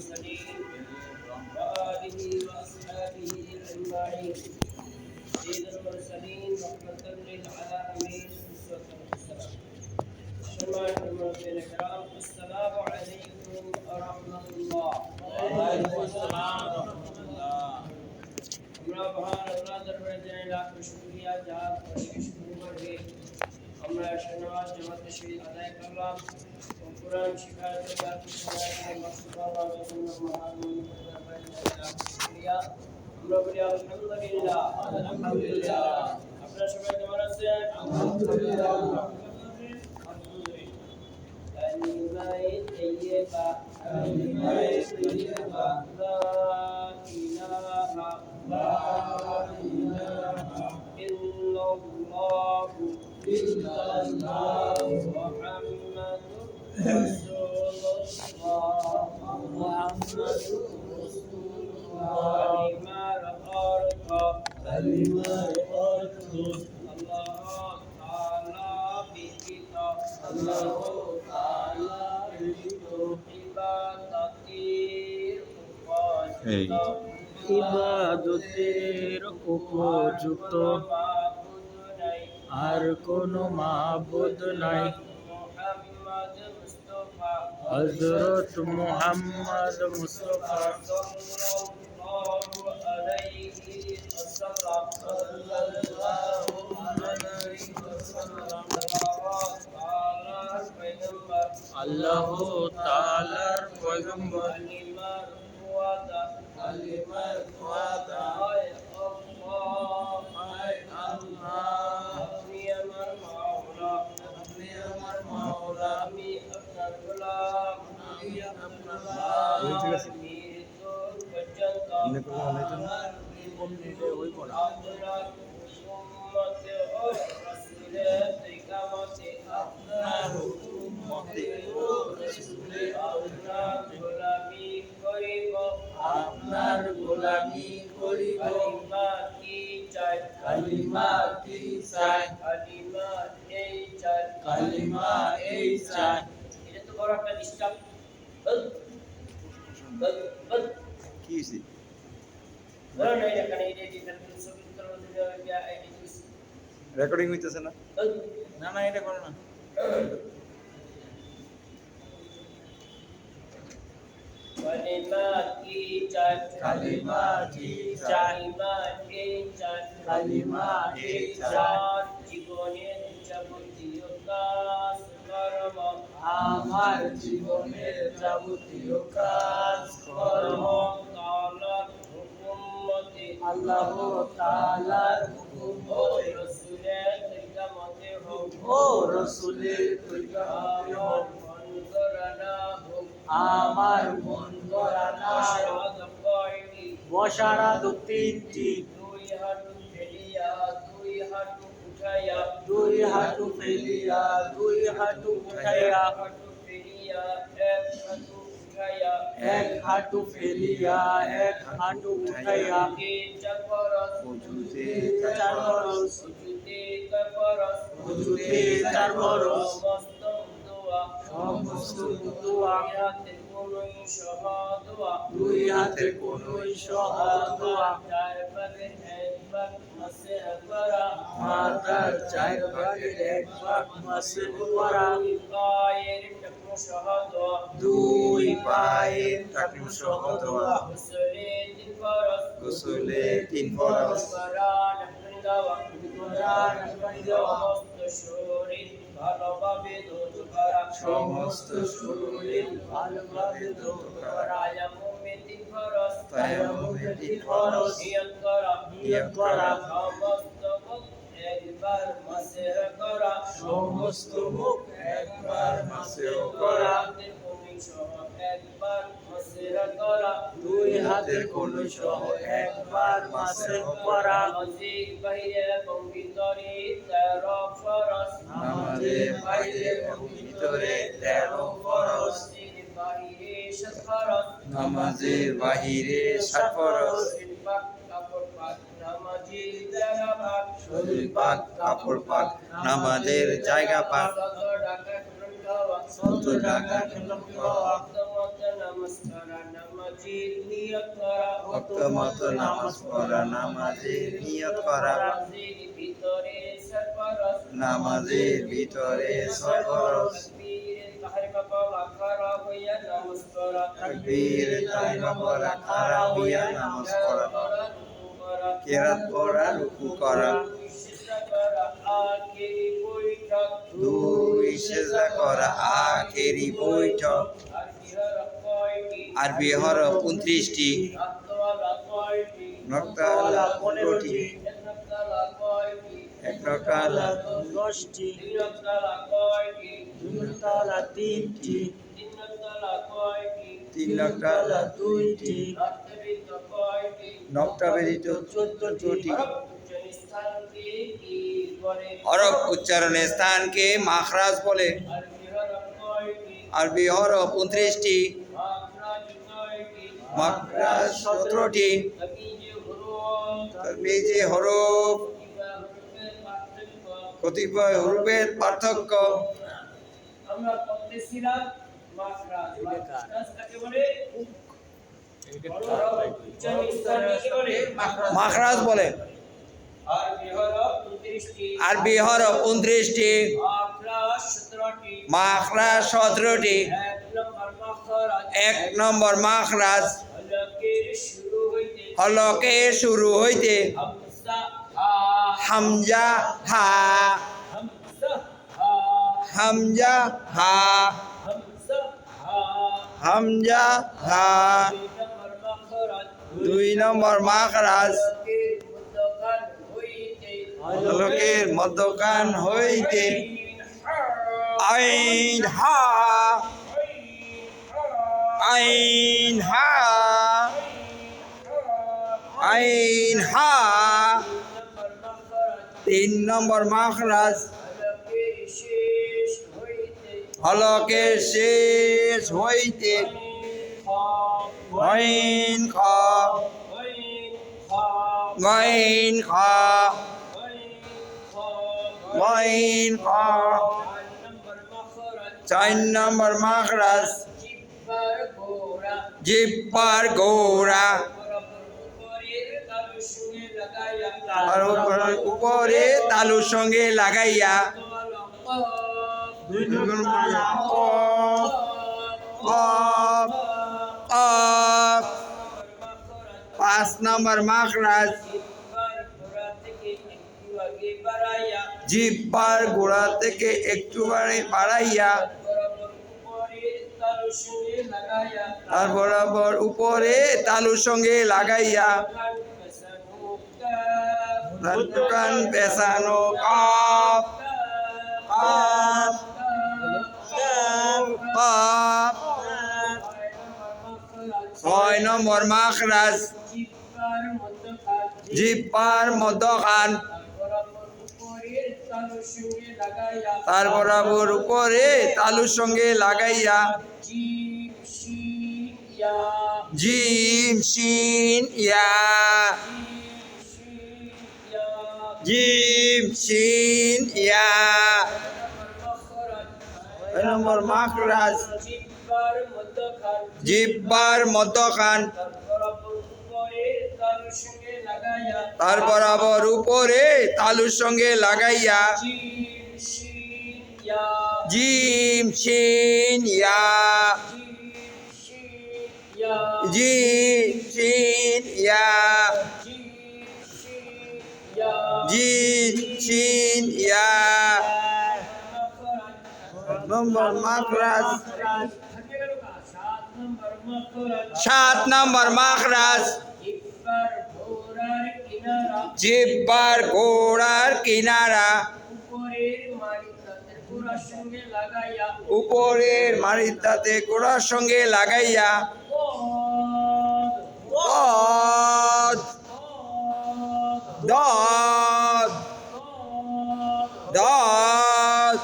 المرسلين وآله وأصحابه أجمعين. سيد المرسلين رحمة للعالمين أسوة حسنة. الكرام السلام عليكم ورحمة الله. وعليكم السلام ورحمة الله. আমরা মহান আল্লাহ দরবারে জানাই লাখ শুকরিয়া যার শুকর করে আমরা শনাজ জামাতে শহীদ আদায় করলাম ও কোরআন শিখার জন্য আপনাদের মাসুদা আল্লাহর জন্য মহান দরবারে লাখ শুকরিয়া আমরা বলি আলহামদুলিল্লাহ আলহামদুলিল্লাহ। আপনারা সবাই কেমন আছেন? আলহামদুলিল্লাহ কালিমায়ে তাইয়্যিবা কালিমায়ে তাইয়্যিবা লা ইলাহা لا إله إلا الله محمد رسول الله محمد رسول الله كلمة الأرض الله تعالى بكتاب الله تعالى بكتاب ইবাদতের উপযুক্ত আর কোনো মাবুদ নাই। হযরত মুহাম্মদ মুস্তাফা আল্লাহ তাআলার পয়গম্বর কালিমার ওয়াদা আয় আল্লাহ আয় আল্লাহ আপনি আমার মাওলা আপনি আমার মাওলা আমি আপনার গোলাম আমি আপনার গোলাম মৃত্যুর পর্যন্ত আমার জীবনে ওই বলা আপনার উম্মতে ও রাসূলের তরিকাতে আপনার উম্মতে ও রাসূলের আপনার গোলামি করিব আপনার গোলামি করিব। কালিমা কি চাই কালিমা কি চাই কালিমা এই চাই কালিমা এই চাই। এটা তো বড় একটা ডিস্টার্ব কি হইছে বড় নাই এখানে এই যে রেকর্ডিং হইতেছে না না না এটা করো না। কালিমা কি চাই কালিমা কি চাই কালিমা এই চাই কালিমা এই চাই। জীবনের যাবতীয় কাজ কর্ম আমার জীবনের যাবতীয় কাজ কর্ম তাআলার হুকুম মতে আল্লাহ তাআলার হুকুম মতে রাসূলের তরিকা মতে হোক ও রাসূলের তরিকা মতে হোক। আমার মন গড়া না বসারা দু তিনটি দুই হাঁটু ফেলিয়া দুই হাঁটু উঠাইয়া দুই হাঁটু ফেলিয়া দুই হাঁটু উঠাইয়া হাঁটু ফেলিয়া এক হাঁটু উঠাইয়া এক হাঁটু ফেলিয়া এক হাঁটু উঠাইয়া চার বরস উজুতে চার বরস উজুতে চার বরস উজুতে চার বরস সমস্ত দোয়া দুই হাতের কোনই সহ দোয়া চার ভাগের এক ভাগ মাসে করা মাথার চার ভাগের এক ভাগ মাসে করা পায়ের টাকনু সহ দোয়া দুই পায়ের টাকনু সহ দোয়া গোসলে তিন ফরজ কোরআন দেওয়া কোরআন দেওয়া শরীর ভালোভাবে ধৌত করা সমস্ত শরীর ভালোভাবে ধৌত করা তায়াম্মুমে তিন ফরজ তায়াম্মুমে তিন ফরজ নিয়ত করা সমস্ত মুখ একবার মাসেহ করা সমস্ত মুখ একবার মাসেহ করা একবার মাসেহ করা দুই হাতের কোণে সহ একবার মাসেহ করা নামাজের বাইরে এবং ভিতরে 13 ফরজ নামাজের বাইরে এবং ভিতরে 13 ফরজ নামাজের বাহিরে 7 ফরজ শরীর পাক কাপড় পাক নামাজের জায়গা পাক নামাজ পড়া নামাজের নিয়ত করা ওয়াক্ত মতো নামাজ পড়া নামাজের নিয়ত করা নামাজের ভিতরে সরফরজ নামাজের ভিতরে সরফরজ তাকবীর তাহরিমা পড়া খাড়া হইয়া নামাজ পড়া তাকবীর তাহরিমা পড়া খাড়া হইয়া নামাজ পড়া রুকু করা কেরাত পড়া রুকু করা সিজদা করা আখেরি বৈঠক দুই সিজদা করা আখেরি বৈঠক আরবি হরফ কয়টি? আরবি হরফ 29টি নক্তওয়ালা কয়টি? নক্তাওয়ালা 15টি এক নক্তওয়ালা কয়টি? এক নক্তাওয়ালা 10টি, দুই নক্তওয়ালা কয়টি? 2 নক্তাওয়ালা 3টি, তিন নক্তওয়ালা কয়টি? 3 নক্তাওয়ালা 2টি নক্তবৃত্ত কয়টি? নক্তা ব্যতীত 14টি হরফ উচ্চারণ স্থানকে কি বলে? হরফ উচ্চারণের স্থানকে মাখরাজ বলে আরবি হরফ কয়টি? আরবি হরফ 29টি মাখরাজ কয়টি? মাখরাজ 17টি তামিজে হরফ তামিজে হরফ কিংবা হরফের পার্থক্য কতিপয় হরফের পার্থক্য আমরা পড়তেছিলাম মাখরাজ মাখরাজ কাকে বলে? হরফ উচ্চারণ স্থানকে বলে মাখরাজ বলে আরবি হরফ 29টি আরবি হরফ 29টি মাখরাজ 17টি মাখরাজ 17টি এক নম্বর মাখরাজ 1 নম্বর মাখরাজ হলকের শুরু হইতে হলকের শুরু হইতে হামজা হা হামজা হা হামজা হা হামজা হা দুই নম্বর মাখরাজ 2 নম্বর মাখরাজ হলকের মধ্যখান হইতে আইন হা আইন হা আইন হা 3 নম্বর মাখরাজ হলকের শেষ হইতে আইন খা আইন খা আইন খা 4 নম্বর মাখরাজ জিব্বার গোড়া আর উপরে তালুর সঙ্গে লাগাইয়া 5 নম্বর মাখরাজ জিব্বার গোড়া থেকে একটু বাড়াইয়া আর বরাবর উপরে তালুর সঙ্গে লাগাইয়া দোকান পেছানো কাপ কাপ কাপ 6 নম্বর মাখরাজ জিব্বার মধ্যখান তার বরাবর উপরে তালুর সঙ্গে লাগাইয়া জিম শিন ইয়া জিম শিন ইয়া 6 নম্বর মাখরাজ জিব্বার মধ্যখান তার বরাবর উপরে তালুর সঙ্গে লাগাইয়া জিম শিন ইয়া জিম শিন ইয়া জিম শিন ইয়া নম্বর মাখরাজ 7 নম্বর মাখরাজ জিব্বার গোড়ার কিনারা উপরের মারিদাতে গোড়ার সঙ্গে লাগাইয়া দদ দদ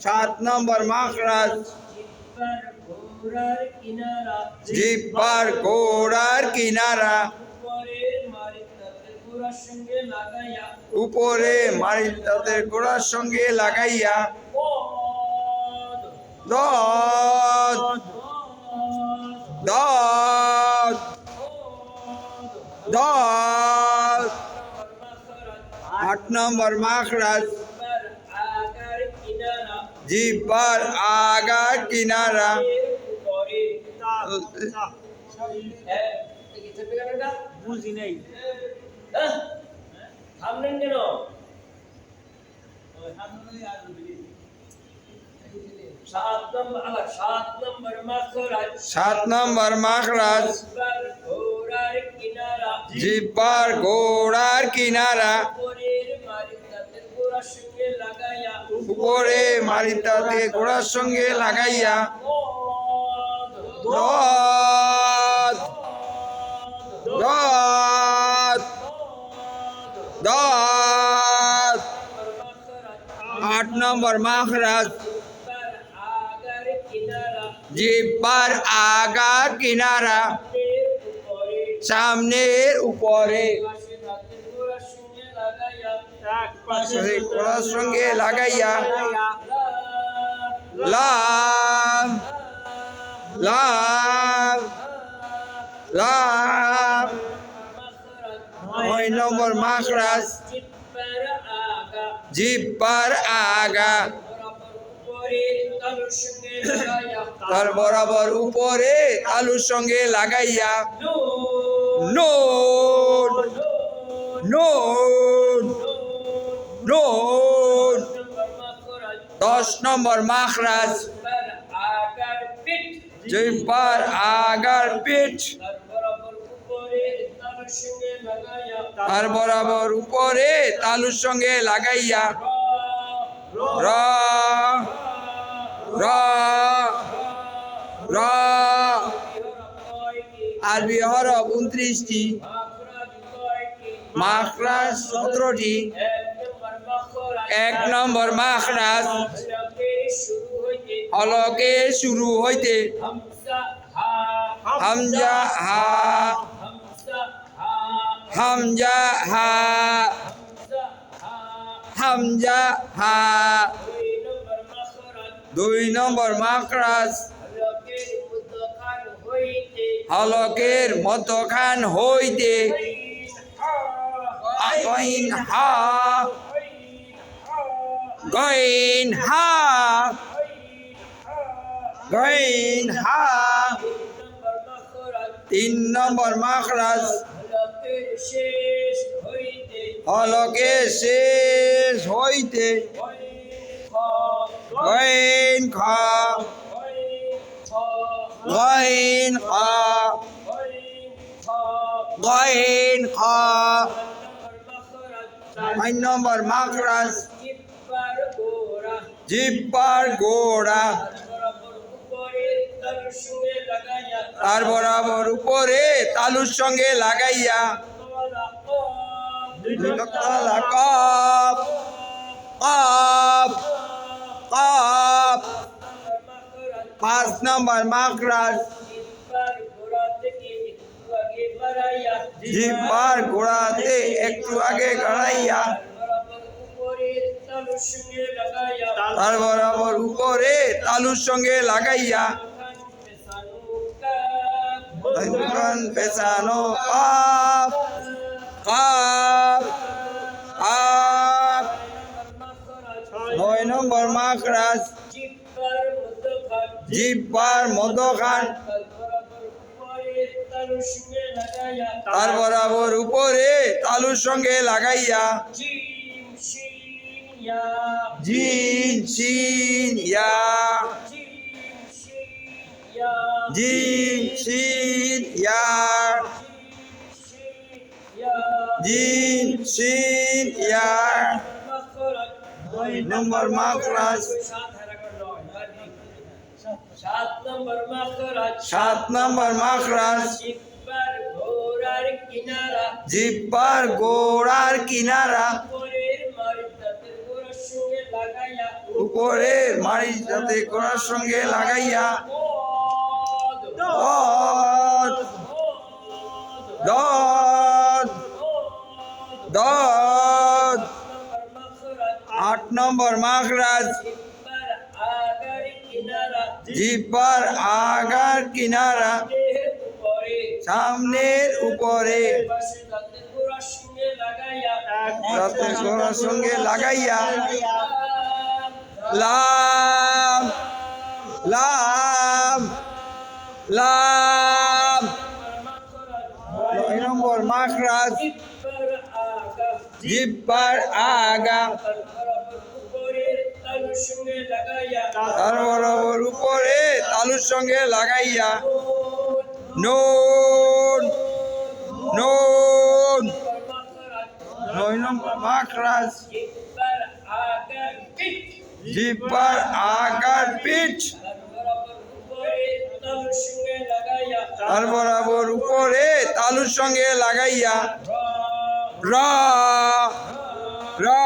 7 নম্বর মাখরাজ জিব্বার গোড়ার কিনারা উপরে মারিদাতের গোড়ার সঙ্গে লাগাইয়া দদ দদ দদ 8 নম্বর মাখরাজ জিহ্বার আগার কিনারা বুঝি নেই থামলেন কেন? সাত নম্বর মাখরাজ ঘোড়ার কিনারা জিহ্বার গোড়ার কিনারা উপরে মারিতাতে গোড়ার সঙ্গে লাগাইয়া দদ দদ দদ 8 নম্বর মাখরাজ জিহ্বার আগার কিনারা সামনের উপরে গোড়ার সঙ্গে লাগাইয়া লাম লাম লাম 9 নম্বর মাখরাজ জিহ্বার আগা তার বরাবর উপরে তালুর সঙ্গে লাগাইয়া নুন নুন নুন 10 নম্বর মাখরাজ জিহ্বার আগার পিঠ তার বরাবর উপরে তালুর সঙ্গে লাগাইয়া র র র আরবি হরফ 29টি মাখরাজ 17টি 1 নম্বর মাখরাজ হলকে শুরু হইতে হামজা হা হামজা হা হামজা হা 2 নম্বর মাখরাজ হলকের মধ্যখান হইতে গইন হা গইন হা গইন হা 3 নম্বর মাখরাজ হলকে শেষ হইতে গইন খা গইন খা গইন খা 4 নম্বর মাখরাজ জিহ্বার গোড়া তার বরাবর উপরে তালুর সঙ্গে লাগাইয়া কাপ কাপ কাপ 5 নম্বর মাখরাজ জিহ্বার গোড়াতে একটু আগে গড়াইয়া তার বরাবর উপরে তালুর সঙ্গে লাগাইয়া পেছানো কাপ কাপ কাপ 9 নম্বর মাখরাজ জিহ্বার মধ্যখান তার বরাবর উপরে তালুর সঙ্গে লাগাইয়া জিন শিন ইয়া জিন শিন ইয়া জিন শিন ইয়া 2 নম্বর মাখরাজ 7 নম্বর মাখরাজ জিহ্বার গোড়ার কিনারা উপরের মাড়ির সাথে গোড়ার সঙ্গে লাগাইয়া দদ দদ দদ 8 নম্বর মাখরাজ জিহ্বার আগার কিনারা সামনের উপরে পাশে দাঁতে গোড়ার সঙ্গে লাগাইয়া দাঁতে গোড়ার সঙ্গে লাগাইয়া লাম লাম লাম লাম 9 নম্বর মাখরাজ জিহ্বার আগা তার বরাবর উপরে তালুর সঙ্গে লাগাইয়া নুন নুন 9 নম্বর মাখরাজ জিহ্বার আগার পিঠ তার বরাবর উপরে তালুর সঙ্গে লাগাইয়া রা রা